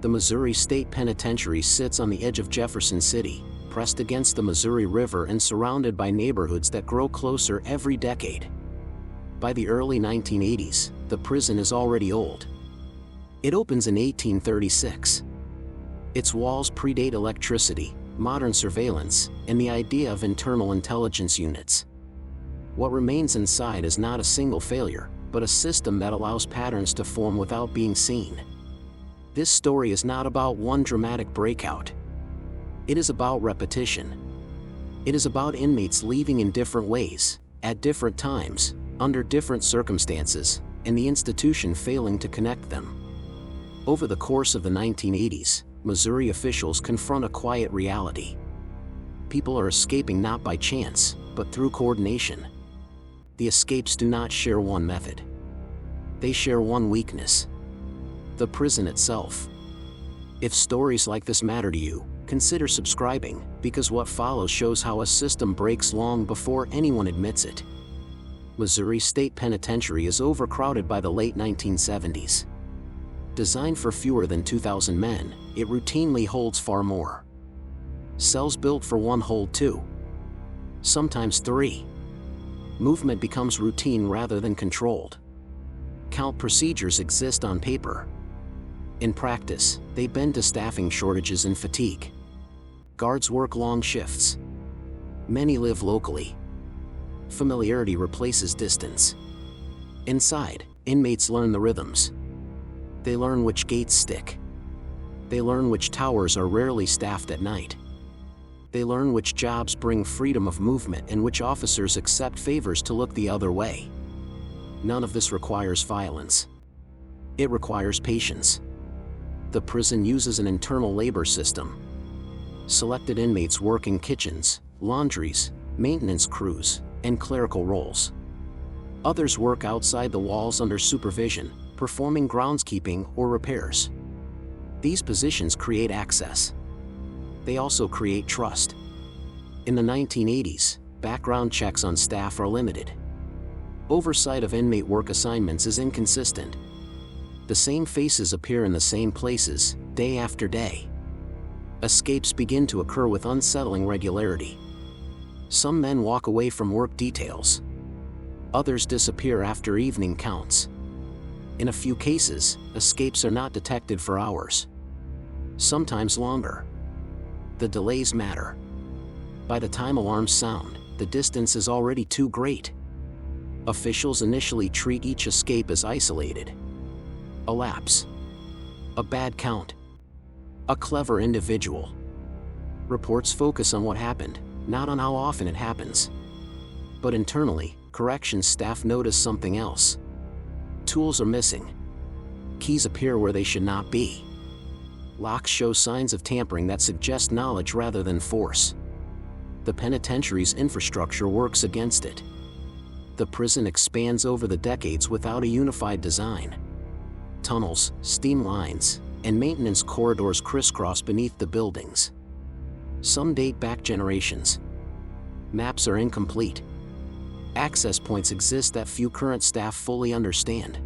The Missouri State Penitentiary sits on the edge of Jefferson City, pressed against the Missouri River and surrounded by neighborhoods that grow closer every decade. By the early 1980s, the prison is already old. It opens in 1836. Its walls predate electricity, modern surveillance, and the idea of internal intelligence units. What remains inside is not a single failure, but a system that allows patterns to form without being seen. This story is not about one dramatic breakout. It is about repetition. It is about inmates leaving in different ways, at different times, under different circumstances, and the institution failing to connect them. Over the course of the 1980s, Missouri officials confront a quiet reality. People are escaping not by chance, but through coordination. The escapes do not share one method. They share one weakness: the prison itself. If stories like this matter to you, consider subscribing, because what follows shows how a system breaks long before anyone admits it. Missouri State Penitentiary is overcrowded by the late 1970s. Designed for fewer than 2,000 men, it routinely holds far more. Cells built for one hold 2. Sometimes 3. Movement becomes routine rather than controlled. Count procedures exist on paper. In practice, they bend to staffing shortages and fatigue. Guards work long shifts. Many live locally. Familiarity replaces distance. Inside, inmates learn the rhythms. They learn which gates stick. They learn which towers are rarely staffed at night. They learn which jobs bring freedom of movement and which officers accept favors to look the other way. None of this requires violence. It requires patience. The prison uses an internal labor system. Selected inmates work in kitchens, laundries, maintenance crews, and clerical roles. Others work outside the walls under supervision, performing groundskeeping or repairs. These positions create access. They also create trust. In the 1980s, background checks on staff are limited. Oversight of inmate work assignments is inconsistent. The same faces appear in the same places, day after day. Escapes begin to occur with unsettling regularity. Some men walk away from work details. Others disappear after evening counts. In a few cases, escapes are not detected for hours. Sometimes longer. The delays matter. By the time alarms sound, the distance is already too great. Officials initially treat each escape as isolated. A lapse. A bad count. A clever individual. Reports focus on what happened, not on how often it happens. But internally, corrections staff notice something else. Tools are missing. Keys appear where they should not be. Locks show signs of tampering that suggest knowledge rather than force. The penitentiary's infrastructure works against it. The prison expands over the decades without a unified design. Tunnels, steam lines, and maintenance corridors crisscross beneath the buildings. Some date back generations. Maps are incomplete. Access points exist that few current staff fully understand.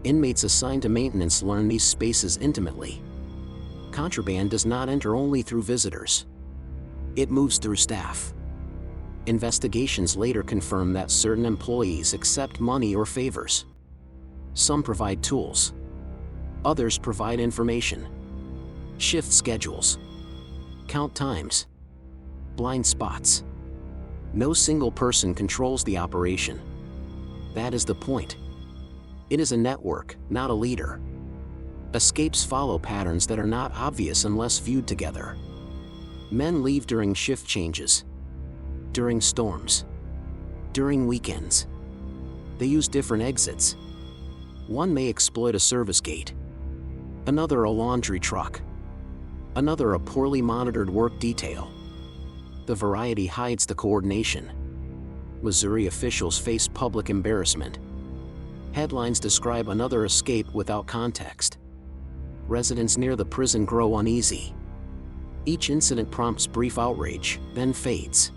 Inmates assigned to maintenance learn these spaces intimately. Contraband does not enter only through visitors. It moves through staff. Investigations later confirm that certain employees accept money or favors. Some provide tools. Others provide information. Shift schedules. Count times. Blind spots. No single person controls the operation. That is the point. It is a network, not a leader. Escapes follow patterns that are not obvious unless viewed together. Men leave during shift changes. During storms. During weekends. They use different exits. One may exploit a service gate. Another a laundry truck. Another a poorly monitored work detail. The variety hides the coordination. Missouri officials face public embarrassment. Headlines describe another escape without context. Residents near the prison grow uneasy. Each incident prompts brief outrage, then fades.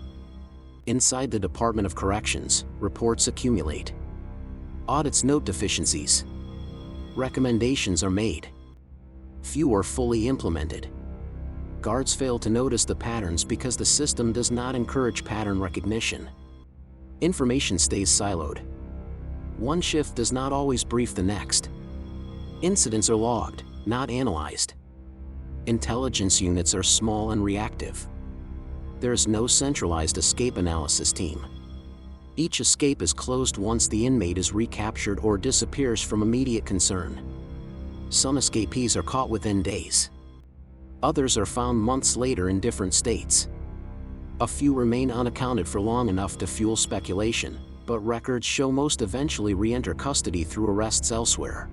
Inside the Department of Corrections, reports accumulate. Audits note deficiencies. Recommendations are made. Few are fully implemented. Guards fail to notice the patterns because the system does not encourage pattern recognition. Information stays siloed. One shift does not always brief the next. Incidents are logged, not analyzed. Intelligence units are small and reactive. There is no centralized escape analysis team. Each escape is closed once the inmate is recaptured or disappears from immediate concern. Some escapees are caught within days. Others are found months later in different states. A few remain unaccounted for long enough to fuel speculation, but records show most eventually re-enter custody through arrests elsewhere.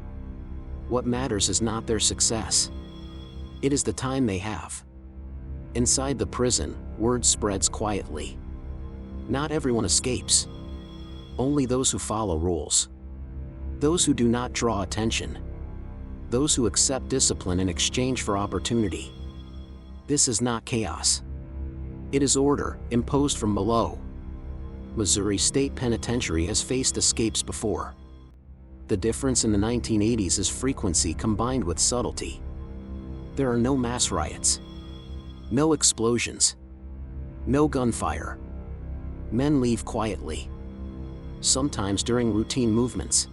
What matters is not their success. It is the time they have. Inside the prison, word spreads quietly. Not everyone escapes. Only those who follow rules. Those who do not draw attention. Those who accept discipline in exchange for opportunity. This is not chaos. It is order, imposed from below. Missouri State Penitentiary has faced escapes before. The difference in the 1980s is frequency combined with subtlety. There are no mass riots. No explosions. No gunfire. Men leave quietly. Sometimes during routine movements.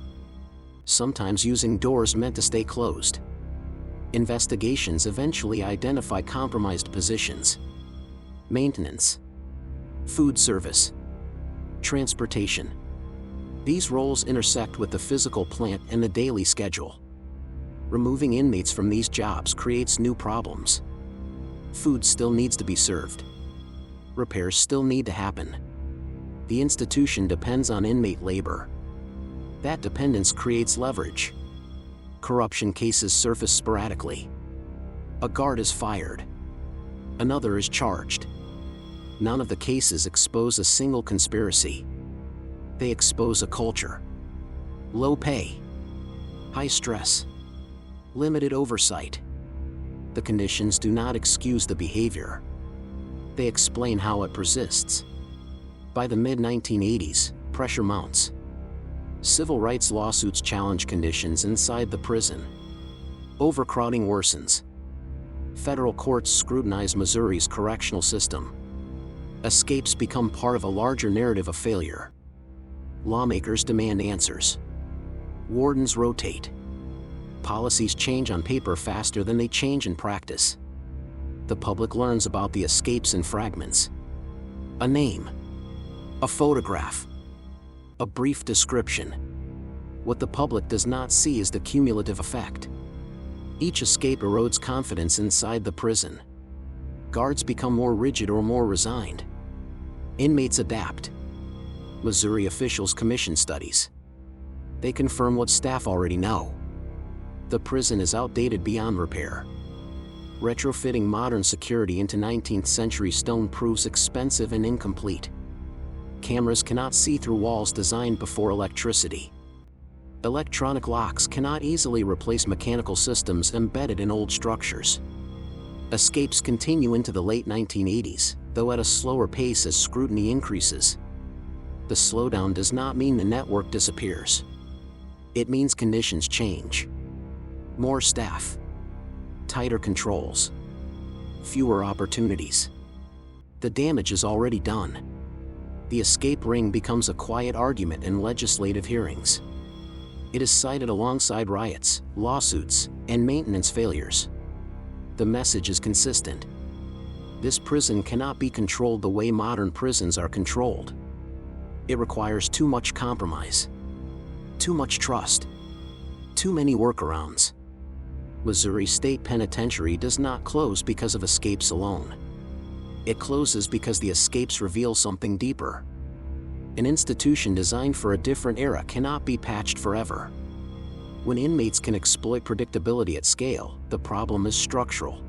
Sometimes using doors meant to stay closed. Investigations eventually identify compromised positions. Maintenance. Food service. Transportation. These roles intersect with the physical plant and the daily schedule. Removing inmates from these jobs creates new problems. Food still needs to be served. Repairs still need to happen. The institution depends on inmate labor. That dependence creates leverage. Corruption cases surface sporadically. A guard is fired. Another is charged. None of the cases expose a single conspiracy. They expose a culture. Low pay. High stress. Limited oversight. The conditions do not excuse the behavior. They explain how it persists. By the mid-1980s, pressure mounts. Civil rights lawsuits challenge conditions inside the prison. Overcrowding worsens. Federal courts scrutinize Missouri's correctional system. Escapes become part of a larger narrative of failure. Lawmakers demand answers. Wardens rotate. Policies change on paper faster than they change in practice. The public learns about the escapes in fragments. A name. A photograph. A brief description. What the public does not see is the cumulative effect. Each escape erodes confidence inside the prison. Guards become more rigid or more resigned. Inmates adapt. Missouri officials commission studies. They confirm what staff already know. The prison is outdated beyond repair. Retrofitting modern security into 19th century stone proves expensive and incomplete. Cameras cannot see through walls designed before electricity. Electronic locks cannot easily replace mechanical systems embedded in old structures. Escapes continue into the late 1980s, though at a slower pace as scrutiny increases. The slowdown does not mean the network disappears. It means conditions change. More staff. Tighter controls. Fewer opportunities. The damage is already done. The escape ring becomes a quiet argument in legislative hearings. It is cited alongside riots, lawsuits, and maintenance failures. The message is consistent. This prison cannot be controlled the way modern prisons are controlled. It requires too much compromise. Too much trust. Too many workarounds. Missouri State Penitentiary does not close because of escapes alone. It closes because the escapes reveal something deeper. An institution designed for a different era cannot be patched forever. When inmates can exploit predictability at scale, the problem is structural.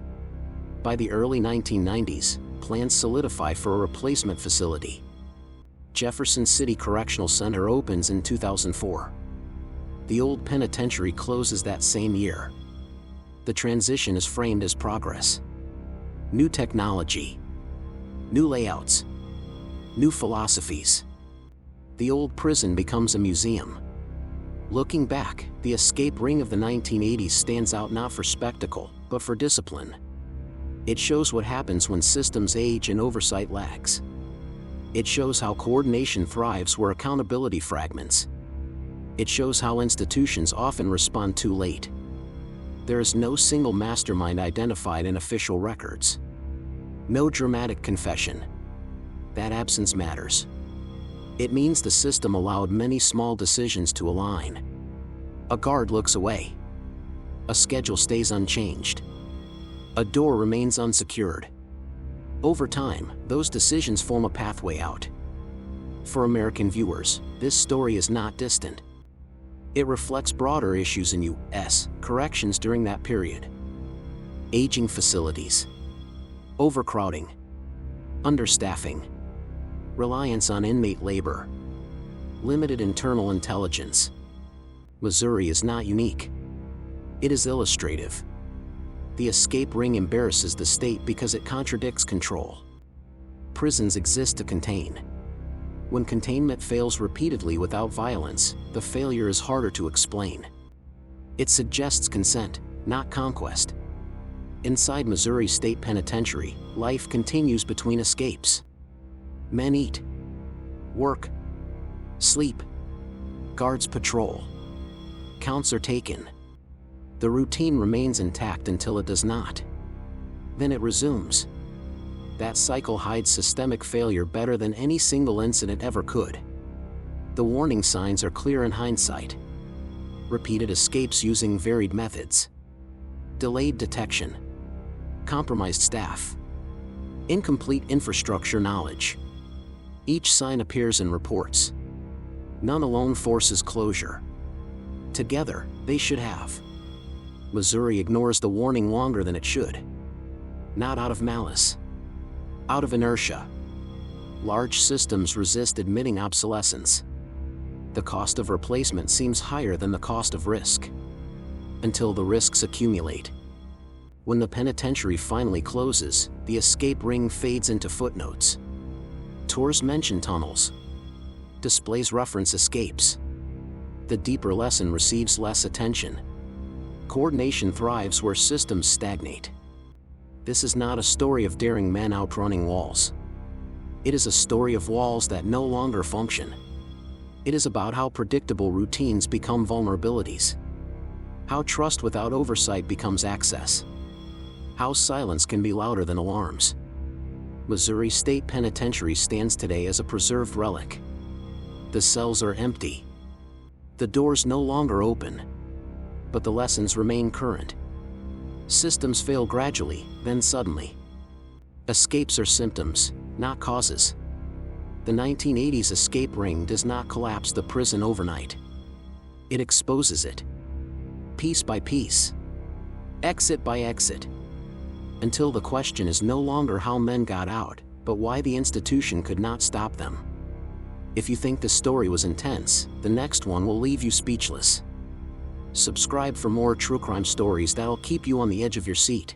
By the early 1990s, plans solidify for a replacement facility. Jefferson City Correctional Center opens in 2004. The old penitentiary closes that same year. The transition is framed as progress. New technology. New layouts. New philosophies. The old prison becomes a museum. Looking back, the escape ring of the 1980s stands out not for spectacle, but for discipline. It shows what happens when systems age and oversight lags. It shows how coordination thrives where accountability fragments. It shows how institutions often respond too late. There is no single mastermind identified in official records. No dramatic confession. That absence matters. It means the system allowed many small decisions to align. A guard looks away. A schedule stays unchanged. A door remains unsecured. Over time, those decisions form a pathway out. For American viewers, this story is not distant. It reflects broader issues in U.S. corrections during that period. Aging facilities. Overcrowding. Understaffing. Reliance on inmate labor. Limited internal intelligence. Missouri is not unique. It is illustrative. The escape ring embarrasses the state because it contradicts control. Prisons exist to contain. When containment fails repeatedly without violence, the failure is harder to explain. It suggests consent, not conquest. Inside Missouri State Penitentiary, life continues between escapes. Men eat, work, sleep, guards patrol. Counts are taken. The routine remains intact until it does not. Then it resumes. That cycle hides systemic failure better than any single incident ever could. The warning signs are clear in hindsight. Repeated escapes using varied methods. Delayed detection. Compromised staff. Incomplete infrastructure knowledge. Each sign appears in reports. None alone forces closure. Together, they should have. Missouri ignores the warning longer than it should. Not out of malice. Out of inertia. Large systems resist admitting obsolescence. The cost of replacement seems higher than the cost of risk. Until the risks accumulate. When the penitentiary finally closes, the escape ring fades into footnotes. Tours mention tunnels. Displays reference escapes. The deeper lesson receives less attention. Coordination thrives where systems stagnate. This is not a story of daring men outrunning walls. It is a story of walls that no longer function. It is about how predictable routines become vulnerabilities. How trust without oversight becomes access. How silence can be louder than alarms. Missouri State Penitentiary stands today as a preserved relic. The cells are empty. The doors no longer open. But the lessons remain current. Systems fail gradually, then suddenly. Escapes are symptoms, not causes. The 1980s escape ring does not collapse the prison overnight. It exposes it. Piece by piece. Exit by exit. Until the question is no longer how men got out, but why the institution could not stop them. If you think this story was intense, the next one will leave you speechless. Subscribe for more true crime stories that'll keep you on the edge of your seat.